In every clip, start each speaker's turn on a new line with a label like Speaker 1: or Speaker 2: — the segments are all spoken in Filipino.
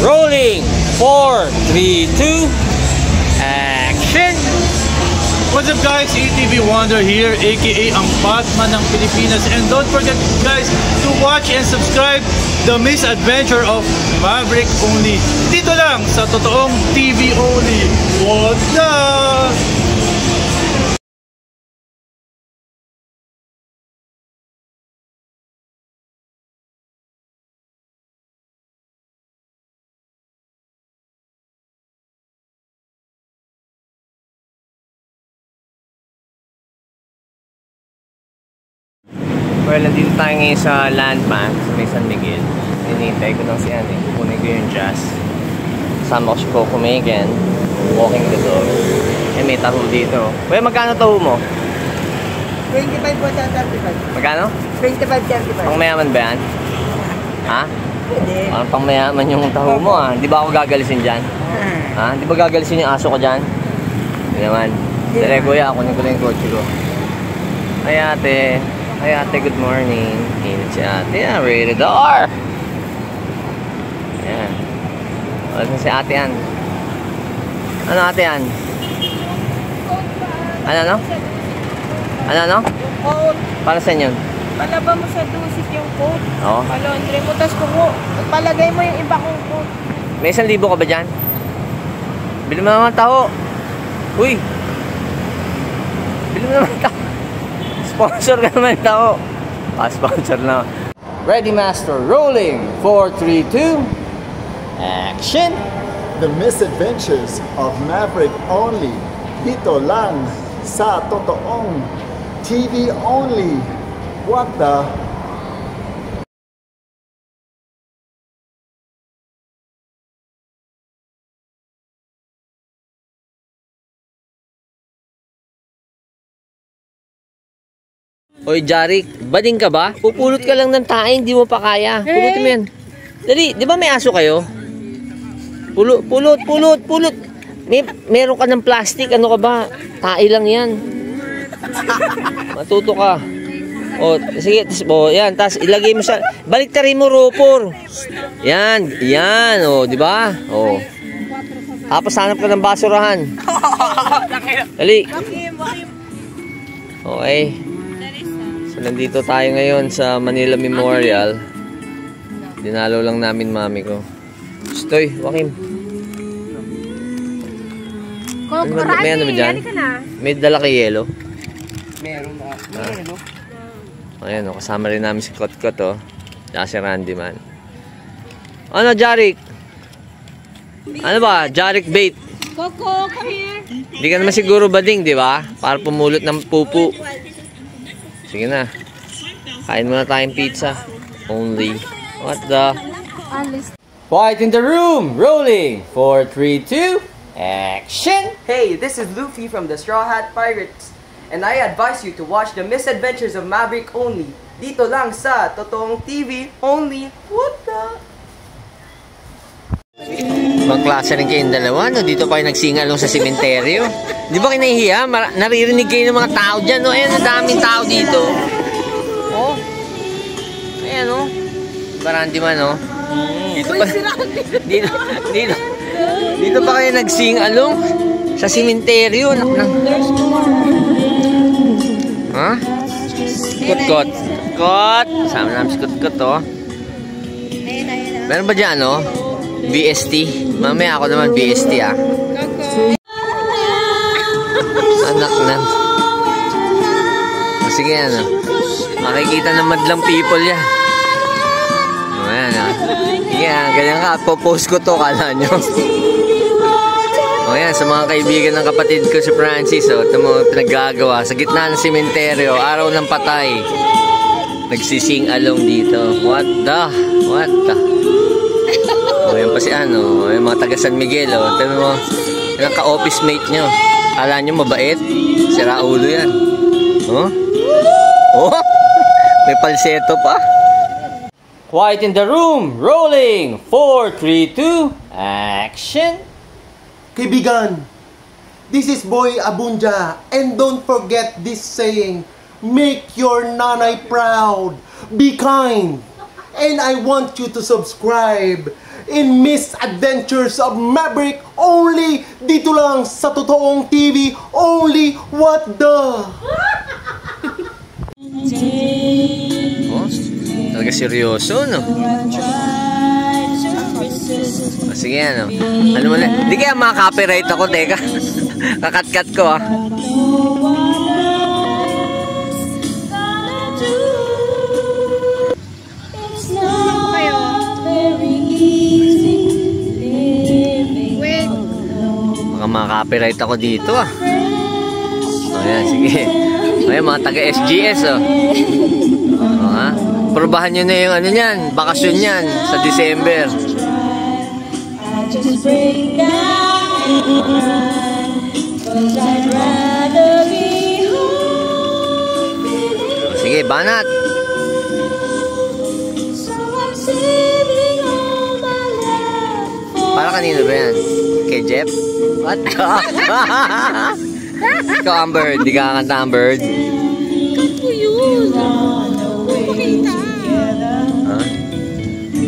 Speaker 1: Rolling. 4, 3, 2, action!
Speaker 2: What's up guys, ATV Wonder here, aka ang Batman ng Pilipinas. And don't forget guys to watch and subscribe The Misadventure of Maverick Only. Dito lang sa totoong TV Only. What the?
Speaker 1: Well, nandito tayo ngayon sa landmark sa may San Miguel. Hinihintay ko lang si Anne. Kukunin ko yung jazz. Kasama ko si Coco Megan. Walking the dog. Eh, may taho dito. Well, magkano taho mo?
Speaker 3: 25 po sa 35.
Speaker 1: Magkano?
Speaker 3: 25-35.
Speaker 1: Pang mayaman ba yan? Ha?
Speaker 3: Pwede.
Speaker 1: Parang pang mayaman yung taho mo ah. Di ba ako gagalisin dyan? Ha? Di ba gagalisin yung aso ko dyan? Hindi naman. Dere kuya, kunin ko lang yung kotse ko. Ay ate. Ay ate, good morning. Init si ate. Ah, ready the door. Ayan. Wala na si ate Ann. Ano ate Ann? Ano? Ano?
Speaker 3: Coat.
Speaker 1: Para saan yun?
Speaker 3: Palaba mo sa dusit yung coat.
Speaker 1: Oo.
Speaker 3: Palondre mo. Tapos palagay mo yung iba kong coat.
Speaker 1: May 1,000 ka ba dyan? Bili mo naman taho. Uy! Bili mo naman taho. Sponsor ka naman taho. Sponsor na. Ready master, rolling. 4, 3, 2, action!
Speaker 4: The Misadventures of Maverick Only. Dito lang sa totoong TV Only. What the?
Speaker 1: Oy, Jarik, bading ka ba? Pupulot ka lang ng tae, hindi mo pa kaya. Pulutin mo yan. Dali, di ba may aso kayo? Pulot. Meron ka ng plastic, ano ka ba? Tae lang yan. Matuto ka. O, sige, yan, tas ilagay mo sa, baliktarin mo, ropor. Yan, o, di ba? O. Tapos hanap ka ng basurahan. Dali. Okay. So, nandito tayo ngayon sa Manila Memorial. Dinalo lang namin mami ko. Stoy, Joaquim. May ano ba dyan? May dala kay yelo?
Speaker 3: Meron na. Meron.
Speaker 1: Ayan o, kasama rin namin si Kotkot o. Tsaka si Randy man. Ano, Jarik? Ano ba? Jarik bait.
Speaker 3: Coco, come here.
Speaker 1: Hindi ka naman siguro bading, di ba? Para pumulot ng pupu. Sige na. Kain muna tayong pizza. Only. What the? Quiet in the room. Rolling. 4, 3, 2. Action.
Speaker 5: Hey, this is Luffy from the Straw Hat Pirates. And I advise you to watch The Misadventures of Maverick Only. Dito lang sa totoong TV Only. What the?
Speaker 1: Ibang klase rin kayong dalawa, no? Dito pa kayo nagsingalong sa sementeryo. Di ba kinahihiya? Naririnig kayo ng mga tao dyan, no? Ayan, ang daming tao dito. Oh. Ayan, no? Barandi man, no? Dito pa kayo nagsingalong sa sementeryo. Ha? Kot. Sama namin si Kot, oh. Meron ba dyan, no? BST. Mamaya ako naman BST ah. Anak na. O, sige ano. Makikita ng madlang people yan. O yan ah. Sige ah. Ganyan ka. Popost ko to. Kala nyo. O yan. Sa mga kaibigan ng kapatid ko si Francis. O ito mo pinaggagawa. Sa gitna ng sementeryo. Araw ng patay. Nagsising along dito. What the? O, yan pa si ano, yung mga taga San Miguel, o. Tignan mo, yung ka-office mate nyo. Kala nyo mabait? Sira ulo yan. Oh? May palseto pa. Quiet in the room. Rolling. 4, 3, 2. Action.
Speaker 4: Kaibigan, this is Boy Abunja. And don't forget this saying, make your nanay proud. Be kind. And I want you to subscribe in Misadventures of Maverick only dito lang sa Totoong TV only. What the?
Speaker 1: Oh, talaga seryoso, no? Oh, sige, ano? Ano mo na? Hindi kaya maka-copyright ako, teka. Kakat-kat ko, ah. Baka maka-copyright ako dito, ah. O, yan, sige. O, yan, mga taga-SGS, oh. O, ha? Probahan nyo na yung ano yan, bakasyon yan, sa December. O, sige, banat. Para kanino ba yan? Kay Jeff? What the? Ikaw, Amber. Di ka kakanta, Amber.
Speaker 3: Ikaw yun. Pakita.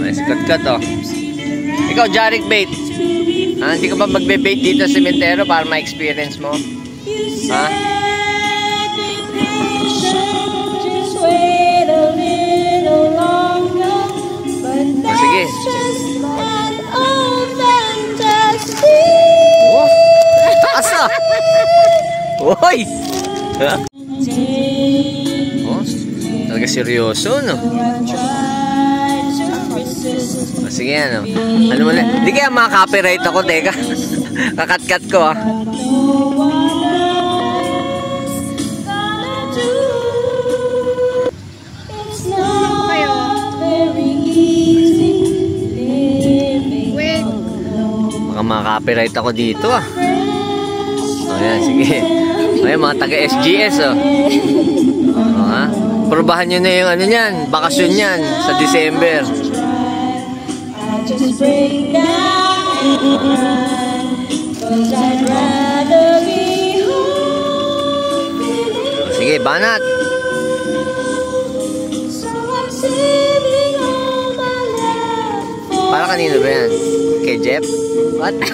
Speaker 1: Ay, sikat-kat, oh. Ikaw, Jarek Bait. Hindi ka ba magbe-bait dito sa sementero para ma-experience mo? Ha? Oh, sige. Oh, taas ah! Uy! Oh, talaga seryoso, no? Oh, sige, ano? Ano mo na? Hindi kaya maka-copyright ako, teka. Kakat-kat ko, ah. Baka maka-copyright ako dito, ah. O, yan, sige. O, yan, mga taga-SGS, oh. O, ha? Probahan nyo na yung ano yan, bakasyon yan, sa December. O, sige, banat. Para kanino ba yan? Kay Jeff? What the?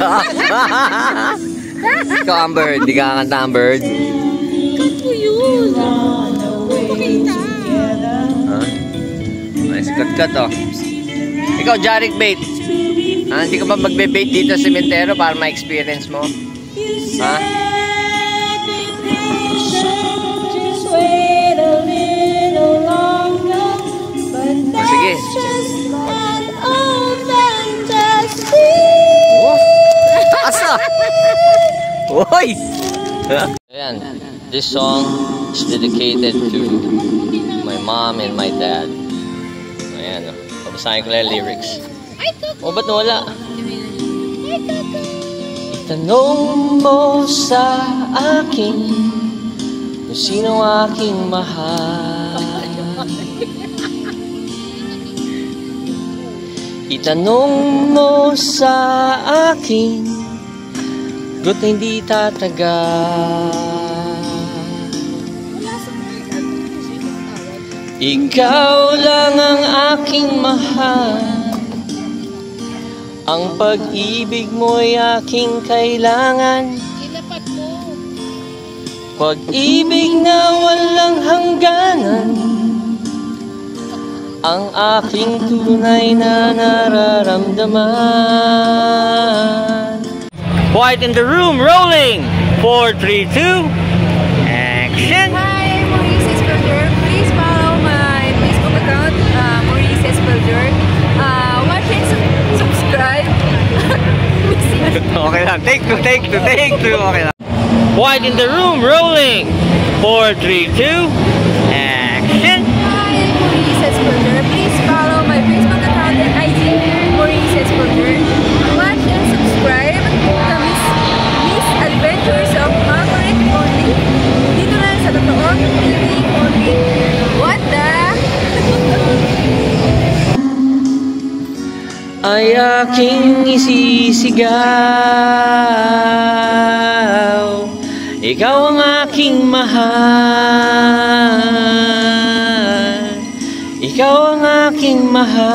Speaker 1: Ikaw, Amber. Di ka kakanta, Amber.
Speaker 3: Ikaw yun. Pakita.
Speaker 1: Ay, sikat-kat, oh. Ikaw, Jarek Bait. Hindi ka ba magbe-bait dito sa sementero para ma-experience mo? Ha? Oh, sige. Oh, taas ah! Uy! Ayan, this song is dedicated to my mom and my dad. Ayan, oh. Pabasahin ko lang lyrics. Oh, ba't nawala? Itanong mo sa akin kung sino aking mahal. Itanong mo sa akin gut na hindi tatagal. Ikaw lang ang aking mahal. Ang pag-ibig mo'y aking kailangan. Pag-ibig na walang hangganan. Ang aking tunay na nararamdaman. Quiet in the room, rolling! 4, 3, 2, action!
Speaker 6: Hi, Maurice Espelder. Please follow my Facebook account, Maurice Espelder. Watch and subscribe.
Speaker 1: Okay lang, take two. Okay lang. Quiet in the room, rolling! 4, 3, 2, action!
Speaker 6: Hi, Maurice Espelder. Please follow my Facebook account and IG, Maurice Espelder. Watch and subscribe to Miss Adventures of Maverick only. Dito lang sa Totoong TV only. What the?
Speaker 1: Ay aking isisigaw, ikaw ang aking mahal. Ikaw ang aking mahal.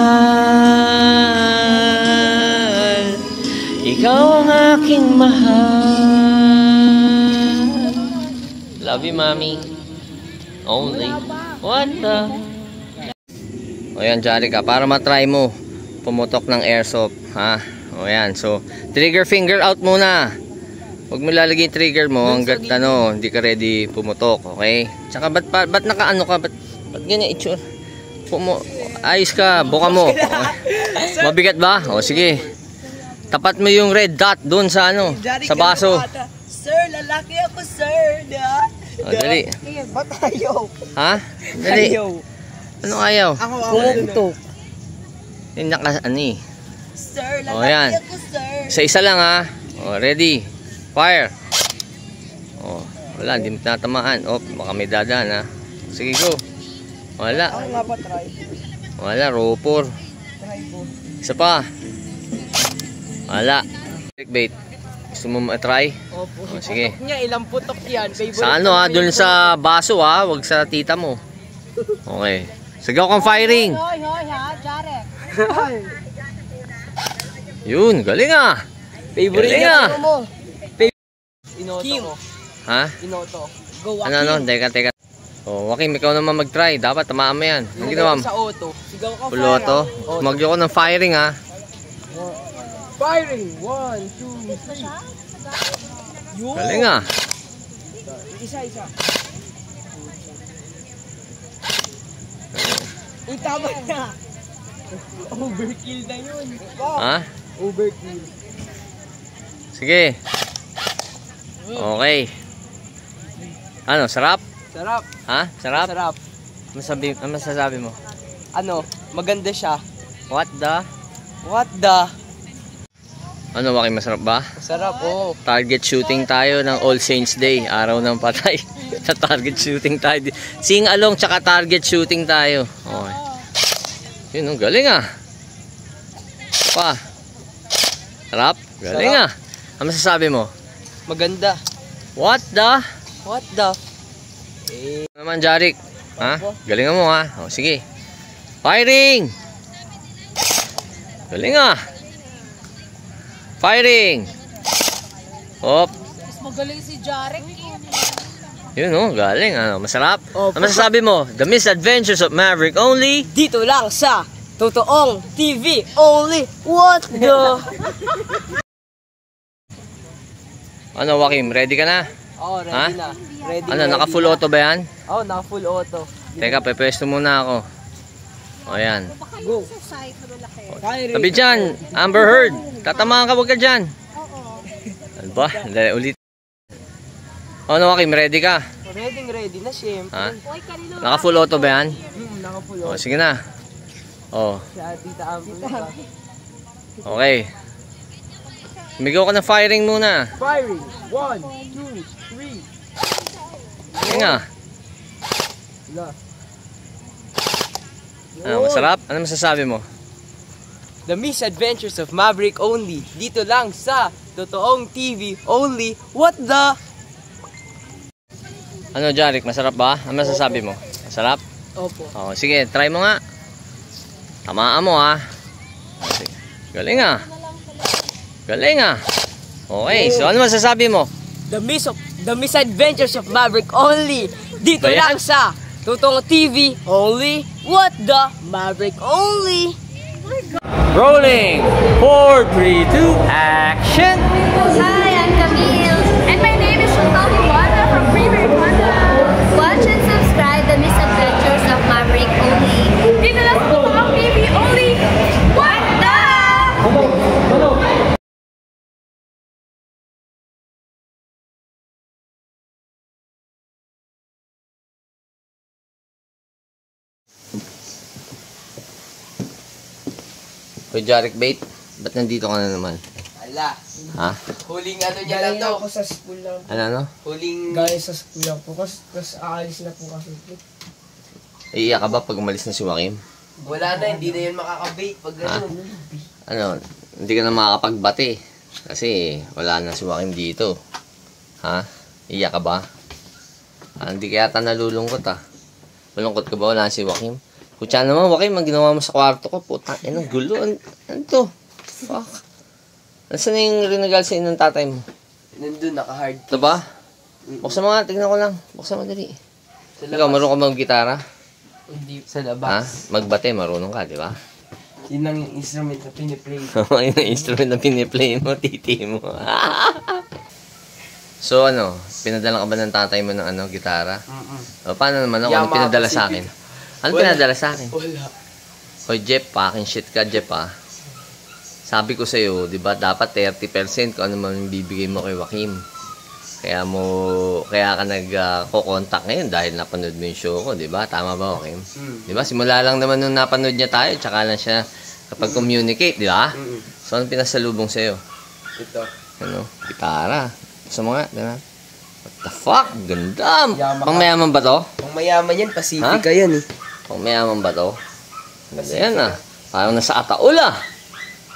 Speaker 1: Ikaw ang aking mahal. Love you, mommy. Only. What the? O yan, Jarika, para matry mo pumutok ng airsoft, ha? O yan, so trigger finger out muna. Huwag mo lalagay yung trigger mo hanggat hindi ka ready pumutok, okay? Tsaka ba't nakaano ka? Ba't ganyan itsura? Ayos ka, buka mo. Okay. Mabigat ba? O sige. Tapat mo yung red dot doon sa sa baso.
Speaker 3: Sir, lalaki ako, sir.
Speaker 1: O, dali.
Speaker 3: Ba't ayaw?
Speaker 1: Ha? Dali. Ano ayaw?
Speaker 3: Ako pumutok.
Speaker 1: Yung
Speaker 3: Sir,
Speaker 1: O, yan.
Speaker 3: lalaki ako, sir.
Speaker 1: Isa lang, ha? O, ready. Fire. O, wala, hindi mo tinatamaan. O, baka may dadaan, ha? Sige, go. Wala.
Speaker 3: Ako nga pa try.
Speaker 1: Wala, roper.
Speaker 3: Try po.
Speaker 1: Isa pa. Wala. Clickbait. Gusto mo ma-try?
Speaker 3: Opo.
Speaker 1: O, sige.
Speaker 3: Putok niya, ilang putok yan. Favorite
Speaker 1: Sa dun sa baso, ha? Huwag sa tita mo. Okay. Sigaw kang firing.
Speaker 3: Hoy, ha, Jarek.
Speaker 1: Yun, galing, ah.
Speaker 3: Favorite
Speaker 1: Galing,
Speaker 3: niya.
Speaker 1: ah.
Speaker 3: Mo. Inoto ko.
Speaker 1: Ha?
Speaker 3: Inoto. Go,
Speaker 1: Teka. O, Joaquim, ikaw naman mag-try. Dapat tamaan mo yan. Ang ginawa mo?
Speaker 3: Sa auto. Sigaw ka,
Speaker 1: Full auto. Magyo ko ng firing, ha?
Speaker 3: Firing! 1, 2, 3. Yun!
Speaker 1: Galing, ah.
Speaker 3: Isa. Tama na! Overkill na yun!
Speaker 1: Ha?
Speaker 3: Overkill.
Speaker 1: Sige. Okay. Ano, sarap?
Speaker 3: Sarap.
Speaker 1: Ha? Sarap?
Speaker 3: Sarap.
Speaker 1: Ano masasabi mo?
Speaker 3: Ano, maganda siya.
Speaker 1: What the?
Speaker 3: What the?
Speaker 1: Ano, Joaquim, masarap ba?
Speaker 3: Sarap, oh.
Speaker 1: Target shooting tayo ng All Saints Day. Araw ng patay. Sa target shooting tayo. Sing along tsaka target shooting tayo. Okay. Yun, galing, ah. Pa. Sarap? Galing, ah. Ano masasabi mo?
Speaker 3: Maganda.
Speaker 1: What the?
Speaker 3: What the?
Speaker 1: Ano naman, Jarik? Ha? Galingan mo, ha? O, sige. Firing! Galing, ah. Firing! Hop.
Speaker 3: Mas magaling si Jarek.
Speaker 1: Yun, galing. Ano, masarap?
Speaker 3: Opo.
Speaker 1: Ano masasabi mo? The Misadventures of Maverick only.
Speaker 3: Dito lang sa totoong TV only. What the?
Speaker 1: Ano, Joaquim? Ready ka na?
Speaker 3: Oh, ready
Speaker 1: Ha?
Speaker 3: na. Ready.
Speaker 1: Ano, naka full auto ba yan?
Speaker 3: Oh, naka full auto.
Speaker 1: Teka, pepesto muna ako. O, yan.
Speaker 3: Go. Firing.
Speaker 1: Tabi dyan, Amber Heard. Tatamaan ka, wag ka dyan. Ano ba? Dali, ulit. Ano, Joaquim? Ready ka?
Speaker 3: Ready na, syempre.
Speaker 1: Ha? Naka full auto ba yan?
Speaker 3: Naka full
Speaker 1: O,
Speaker 3: auto.
Speaker 1: sige na. O,
Speaker 3: Siya, Tita Amber pa.
Speaker 1: okay. Sumigaw ka ng firing muna.
Speaker 3: Firing. 1, 2, 3.
Speaker 1: Sige nga.
Speaker 3: Wala.
Speaker 1: Ano, masarap? Ano masasabi mo?
Speaker 3: The Misadventures of Maverick only. Dito lang sa totoong TV only. What the?
Speaker 1: Ano, Jarik? Masarap ba? Ano masasabi mo? Masarap?
Speaker 3: Opo.
Speaker 1: O, sige, try mo nga. Tamaan mo, ha? Sige. Galing, ah. Galing, ah. Okay, so ano masasabi mo?
Speaker 3: The Misadventures of Maverick only. Dito
Speaker 1: Ba yan?
Speaker 3: lang sa totoong TV only. What the? Maverick only.
Speaker 1: Rolling! 4, 3, 2, action!
Speaker 6: Hi, I'm Camille. And my name is Chantal Iwata from Premier Iwata. Watch and subscribe the Misadventures of Maverick only. Dito lang sa totoong TV only. What the?
Speaker 1: Hoy, Jarik Bait, ba't nandito ka na naman?
Speaker 3: Ala,
Speaker 1: Ha?
Speaker 3: huling ano niya lang to.
Speaker 7: Ako sa school lang.
Speaker 1: Ano?
Speaker 3: Huling...
Speaker 7: Galing sa school lang po. Tapos aalis na po kasi.
Speaker 1: Iiyak ka ba pag umalis na si Joaquim?
Speaker 3: Wala na, hindi na yun makakabait pag
Speaker 1: Ha?
Speaker 3: gano'n.
Speaker 1: Ano, hindi ka na makakapagbati. Kasi wala na si Joaquim dito. Ha? Iiyak ka ba? Hindi ka yata nalulungkot, ha? Malungkot ka ba? Wala na si Joaquim? Kutsa naman, Joaquim, ang ginawa mo sa kwarto ko. Puta, ang gulo. Ano to? Fuck. Nasaan na yung rinagal sa inyo ng tatay mo?
Speaker 3: Nandun, naka-hard.
Speaker 1: Ito ba? Buksan mo nga, tingnan ko lang. Buksan mo dali. Ikaw, marunong ka mag-gitara?
Speaker 3: Hindi. Sa
Speaker 1: Ha?
Speaker 3: labas.
Speaker 1: Magbate, marunong ka, di ba?
Speaker 3: Yun lang yung instrument na piniplay.
Speaker 1: Yun ang instrument na piniplay mo, titi mo. So ano, pinadala ka ba ng tatay mo ng gitara? O, paano naman ako? Ano
Speaker 3: Yamaha
Speaker 1: pinadala sa akin?
Speaker 3: Pacific.
Speaker 1: Ano
Speaker 3: Wala.
Speaker 1: pinadala sa akin?
Speaker 3: Wala.
Speaker 1: Hoy, Jeff, packing shit ka, Jeff, ha? Sabi ko sa'yo, di ba, dapat 30% kung ano man yung bibigay mo kay Joaquim. Kaya ka nag-contact ngayon dahil napanood mo yung show ko, di ba? Tama ba, Joaquim? Di ba? Simula lang naman nung napanood niya tayo, tsaka lang siya kapag communicate, di ba? So, anong pinasalubong sa'yo?
Speaker 3: Ito.
Speaker 1: Ano? Gitara. Gusto mo nga, di ba? What the fuck? Ganda!
Speaker 3: Yamaha.
Speaker 1: Pangmayaman ba to?
Speaker 3: Ang mayaman yan, Pacific
Speaker 1: Ha?
Speaker 3: yan eh.
Speaker 1: Pangmayaman ba to? Ganda yan ah. Parang nasa Ataol ah.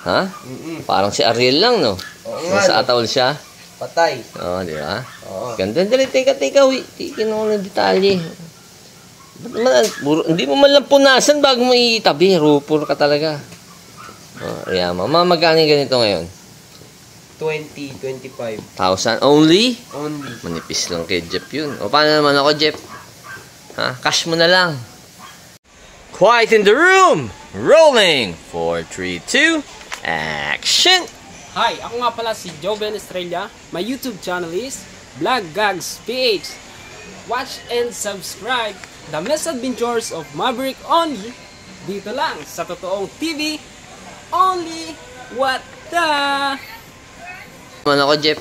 Speaker 1: Ha? Parang si Ariel lang, no?
Speaker 3: Oo nga,
Speaker 1: Nasa
Speaker 3: no?
Speaker 1: Ataol siya.
Speaker 3: Patay.
Speaker 1: Oo, di ba?
Speaker 3: Oo.
Speaker 1: Ganda. Dali, teka. Tikin ako ng detalye. Ba't naman, hindi mo man lang punasan bago mo itabi. Rupor ka talaga. Oh, Riyama. Magkano yung ganito ngayon?
Speaker 3: 20, 25.
Speaker 1: 1,000 only?
Speaker 3: Only.
Speaker 1: Manipis lang kay Jeff yun. O, paano naman ako, Jeff? Ha? Cash mo na lang. Quiet in the room! Rolling! 4, 3, 2, action!
Speaker 8: Hi, ako nga pala si Joven Estrella. My YouTube channel is Vlog Gags PH. Watch and subscribe The Misadventures of Maverick only dito lang sa Totoong TV only. What the...
Speaker 1: Ano ako, Jeff?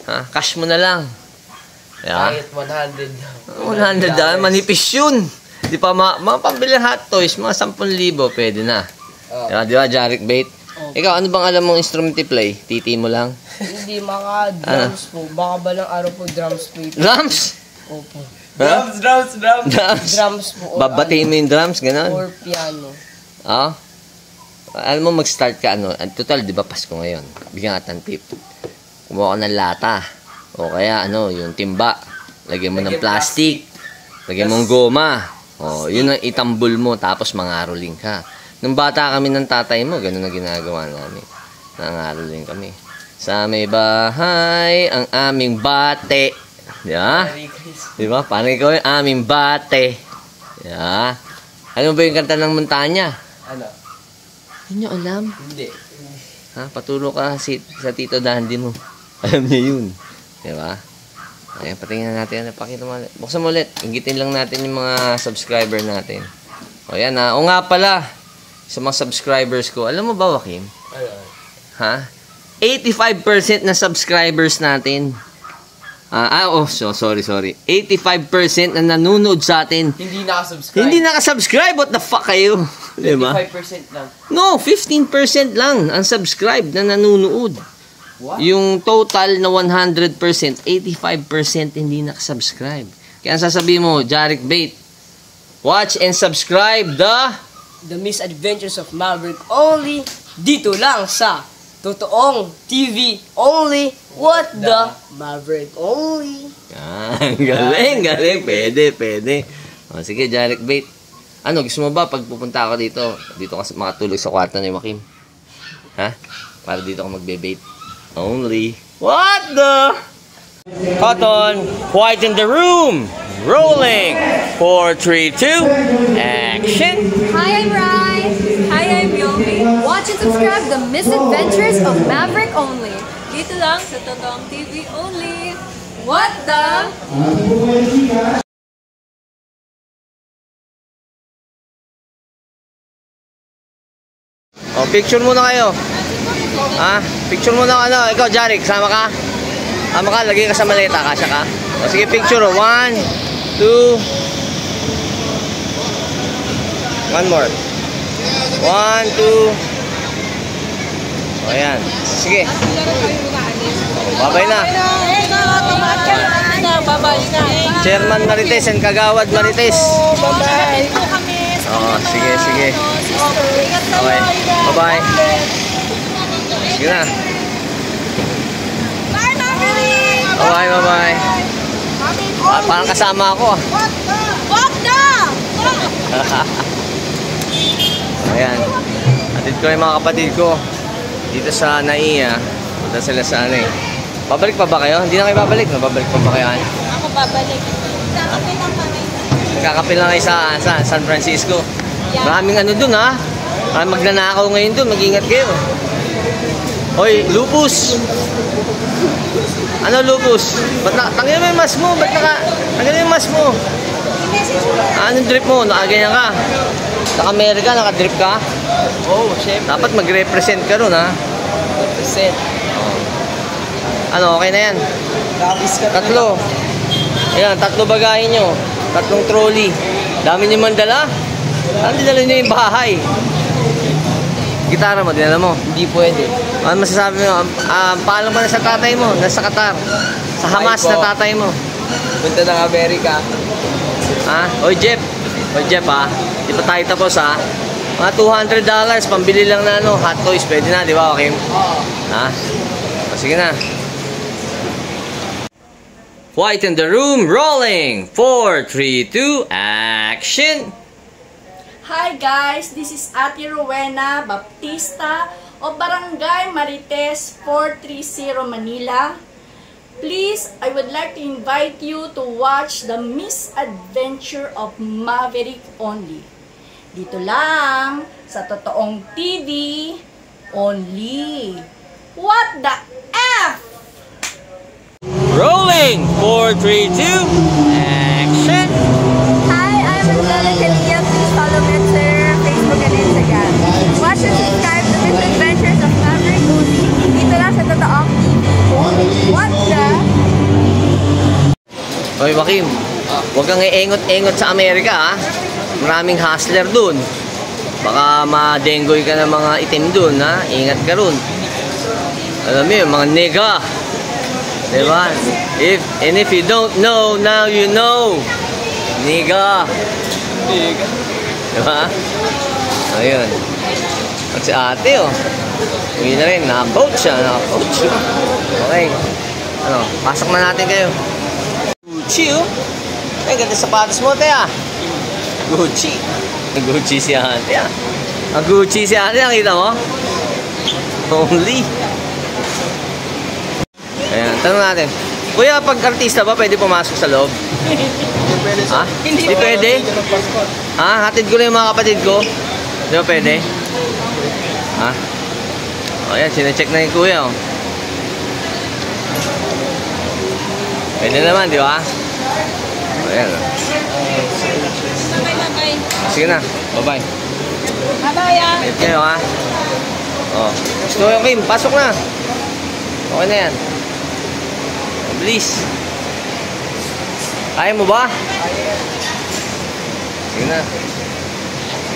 Speaker 1: Ha? Cash mo na lang. Yeah.
Speaker 3: Kahit 100.
Speaker 1: 100 manipis yun. Di pa mga pambilang hot toys, mga 10,000 pwede na.
Speaker 3: Oh.
Speaker 1: Di ba, Jarek Bait? Ikaw, ano bang alam mong instrument play? Titi mo lang?
Speaker 7: Hindi, mga drums po. Baka balang araw po drums po ito.
Speaker 1: Drums?
Speaker 7: Opo.
Speaker 1: Ha?
Speaker 3: Drums.
Speaker 1: Drums?
Speaker 7: Drums po. Or,
Speaker 1: Babatiin mo yung drums, gano'n?
Speaker 7: or piano.
Speaker 1: Ah? Alam mo, mag-start ka, total, di ba, Pasko ngayon. Bigyan ka ng tip. Kumuha ka ng lata. O kaya, yung timba. Lagyan mo ng plastic. Lagyan mo ng goma. O, yun ang itambol mo, tapos mangaroling ka. Nung bata kami ng tatay mo, ganun na ginagawa namin. Nangaroling kami. Sa may bahay, ang aming bate. Di ba? Di ba? Parang ikaw yung aming bate. Di ba? Ano ba yung kanta ng Montanya?
Speaker 3: Ano?
Speaker 1: Hindi nyo alam.
Speaker 3: Hindi.
Speaker 1: Ha? Patulog ka sa Tito Dandy mo. Alam niya yun. Diba? Ayan, patingnan natin. Pakita mo ulit. Buksan mo ulit. Inggitin lang natin yung mga subscriber natin. O yan ha. O nga pala. Sa mga subscribers ko. Alam mo ba, Joaquim?
Speaker 3: Ano?
Speaker 1: Ha? 85% na subscribers natin. Sorry. 85% na nanonood sa atin.
Speaker 3: Hindi nakasubscribe.
Speaker 1: Hindi nakasubscribe. What the fuck kayo? Diba?
Speaker 3: 5% lang.
Speaker 1: No, 15% lang ang subscribe na nanonood.
Speaker 3: What?
Speaker 1: Yung total na 100%, 85% hindi nakasubscribe. Kaya ang sasabihin mo, Jarek Bait, watch and subscribe
Speaker 7: The Misadventures of Maverick only dito lang sa Totoong TV only. What the Maverick only.
Speaker 1: Galing. Pwede. O, sige, Jarek Bait. Ano, gusto mo ba pag pupunta ako dito ka makatulog sa kwarto ni Joaquim? Ha? Para dito ka magbe-bait. Only. What the? Cotton, quiet in the room. Rolling. 4, 3, 2, action.
Speaker 6: Hi, I'm Rai. Hi, I'm Yomi. Watch and subscribe The Misadventures of Maverick only. Dito lang sa Totoong TV only. What the?
Speaker 1: O, picture muna kayo. Ha? Picture muna ikaw, Jarek, sama ka? Sama ka, lagay ka sa maleta, kasya ka? O, sige, picture, 1, 2, 1 more. 1, 2. O, ayan. Sige. Babay na. Chairman Marites and Kagawad Marites. Oo, sige. Okay. Bye-bye. Sige na. Bye-bye. Parang kasama ako. Ayan. Atid ko yung mga kapatid ko. Dito sa NAIA. Punta sila sa ano eh. Babalik pa ba kayo? Hindi na kayo babalik? Babalik pa ba kayo?
Speaker 6: Ako babalik. Kakapin lang kami.
Speaker 1: Kakapil lang kayo sa San Francisco.
Speaker 6: Yeah.
Speaker 1: Maraming ano dun ha. Magnanakaw ngayon dun. Mag-ingat kayo. Hoy, lupus. Ano lupus? Ba't tanggalin mo yung mask mo? Ba't tanggalin mo yung mask mo? Anong drip mo? Nakaganyan ka? Naka-America? Naka-drip ka?
Speaker 3: Oh, syempre.
Speaker 1: Dapat mag-represent ka ron ha.
Speaker 3: Represent.
Speaker 1: Ano, okay na yan? Tatlo. Ayan, 3 bagahin nyo. 3 trolley. Dami nyo mandala. Saan dinala nyo yung bahay? Gitara mo, dinala mo?
Speaker 3: Hindi pwede.
Speaker 1: Ano masasabi mo? Paalam ka na sa tatay mo. Nasa Qatar. Sa Hamas
Speaker 3: Ay po.
Speaker 1: na tatay mo.
Speaker 3: Punta ng Amerika.
Speaker 1: Ha? Oy, Jeff. Oy, Jeff ha. Di pa tayo tapos ha. Mga $200. Pambili lang na ano, hot toys. Pwede na, di ba, Kim? Ha? O, sige na. White in the room, rolling. 4, 3, 2, action.
Speaker 9: Hi guys, this is Ate Rowena Baptista of Barangay Marites 430 Manila. Please, I would like to invite you to watch the Misadventure of Maverick only. Dito lang sa Totoong TV only. What the F?
Speaker 1: Rolling. 4, 3, 2, action.
Speaker 6: Hi, I'm Angela Calia. Please follow me on Twitter, Facebook, and Instagram. Watch and subscribe to Misadventures of Maverick only. Dito lang sa Totoong TV. What the?
Speaker 1: Oy, Joaquim. Huwag kang iengot-engot sa Amerika, ha? Maraming hustler dun. Baka ma-dengoy ka ng mga itim dun, ha? Ingat ka ron. Alam mo yun, mga nigga. Diba? If you don't know, now you know. Nigga. Diba? Ayun. At si ate, oh. Uwi na rin. Naka-coach siya. Naka-coach. Okay. Ano, pasok na natin kayo. Gucci, oh. Ay, ganda sapatos mo, te, ah. Gucci. Gucci si ate, ah. Ang Gucci si ate, nakita mo? Only. Ayan, tanong natin. Kuya, pag artista ba, pwede pumasok sa loob? Ha? Hindi pwede? Ha? Hatid ko lang yung mga kapatid ko? Di ba pwede? Ha? O yan, sinecheck na yung kuya, oh. Pwede naman, di ba? O yan, oh.
Speaker 6: Bye-bye.
Speaker 1: Sige na, bye-bye.
Speaker 6: Bye-bye, ah.
Speaker 1: Ingat kayo, ha? O. Gusto ko yung Kim, pasok na. Okay na yan. Please. Kaya mo ba? Sige na.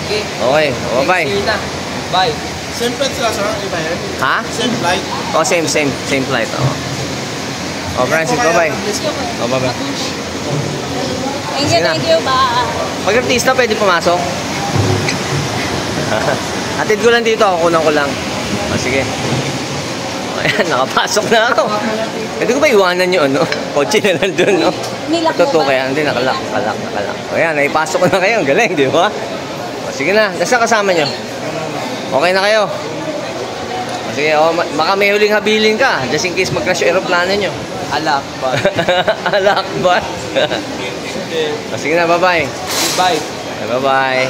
Speaker 3: Okay.
Speaker 1: Okay, bye-bye.
Speaker 3: See you na. Bye.
Speaker 4: Same flight sila, sir? Iba yan?
Speaker 1: Ha?
Speaker 4: Same flight?
Speaker 1: Oh, same flight. Oh, Francis, bye-bye. Oh, bye-bye.
Speaker 6: Thank
Speaker 1: Sige na.
Speaker 6: you, bye.
Speaker 1: Pag artista, pwede pumasok? Atid ko lang dito, ako kunan ko lang. Oh, sige. Ayan, nakapasok na ako. Hindi ko ba iwanan yung ano? Kotse na lang dun, no?
Speaker 6: Nilak mo
Speaker 1: Totoo
Speaker 6: ba?
Speaker 1: kaya? Hindi, nakalak. O yan, naipasok ko na kayo. Ang galing, di ba? O, sige na, nasa kasama nyo? Okay na kayo? O, sige, o, baka may huling habilin ka. Just in case mag-crash yung aeroplano nyo.
Speaker 3: Alak ba?
Speaker 1: Alak ba? O, sige na, bye-bye.
Speaker 3: Bye.
Speaker 1: Bye-bye.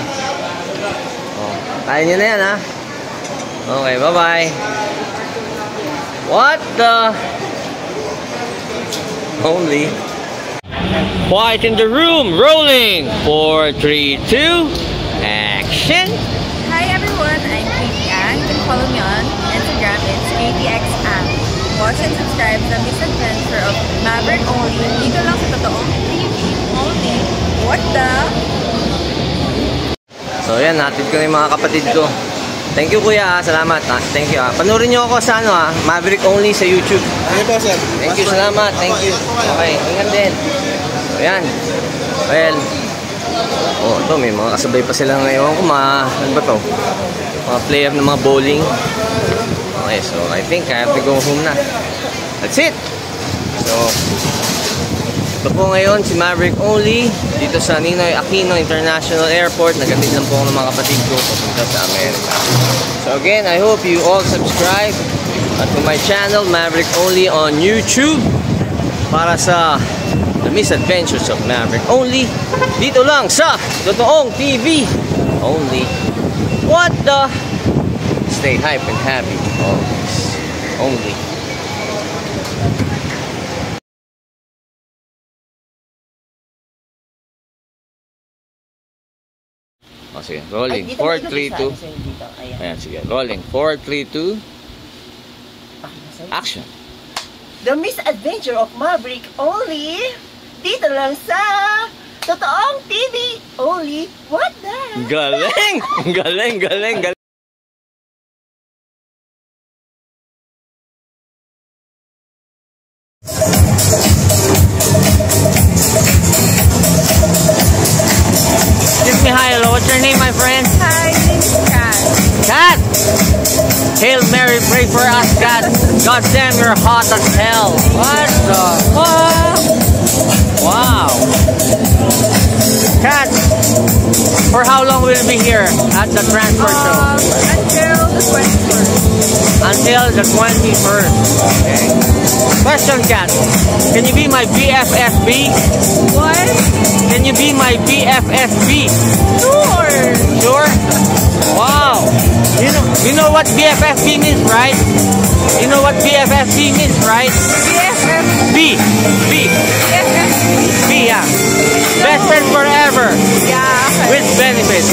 Speaker 1: O, tayo nyo na yan, ha? Okay, bye-bye. What the? Only. Quiet in the room, rolling. 4, 3, 2, action.
Speaker 6: Hi everyone, I'm Katie Ang. You can follow me on Instagram, it's KTXAng. Watch and subscribe to the Misadventure of Maverick only. Dito lang sa Totoong TV only. What the?
Speaker 1: So yan, natid ko na yung mga kapatid ko. Thank you kuya, salamat. Thank you. Panoorin nyo ako sa ano, Maverick only sa YouTube.
Speaker 4: Ano po, sir?
Speaker 1: Thank you, salamat. Thank you. Okay, ingat din. So yan. Well, oh, ito may mga kasabay pa sila ngayon. Ano ba to? Mga player ng mga bowling. Okay, so I think I have to go home na. That's it. So, Ito po ngayon si Maverick Only dito sa Ninoy Aquino International Airport. Nagatid lang po ng mga kapatid ko papunta sa Amerika. So again, I hope you all subscribe to my channel Maverick Only on YouTube para sa The Misadventures of Maverick Only dito lang sa Totoong TV Only. What the? Stay hype and happy always. Only. O sige, rolling. 4, 3, 2. Ayan, sige. Rolling. 4, 3, 2. Action.
Speaker 10: The Misadventure of Maverick Only. Dito lang sa Totoong TV Only. What the?
Speaker 1: Galing! Galing, galing, galing. Excuse me, hi, hello. What's your name, my friend?
Speaker 6: Hi, my name is Kat.
Speaker 1: Kat! Hail Mary, pray for us, Kat. God damn, you're hot as hell. What the fuck? Wow. Kat, for how long will you be here at the transfer show?
Speaker 6: Until the 21st.
Speaker 1: Until the 21st. Okay. Question, Kat. Can you be my BFFB?
Speaker 6: What?
Speaker 1: Can you be my BFFB?
Speaker 6: Sure.
Speaker 1: Sure? Wow. You know what BFFB means, right? You know what BFFB means, right?
Speaker 6: BFF.
Speaker 1: B. B.
Speaker 6: BFF.
Speaker 1: B, yeah. Best friend forever.
Speaker 6: Yeah.
Speaker 1: With benefits.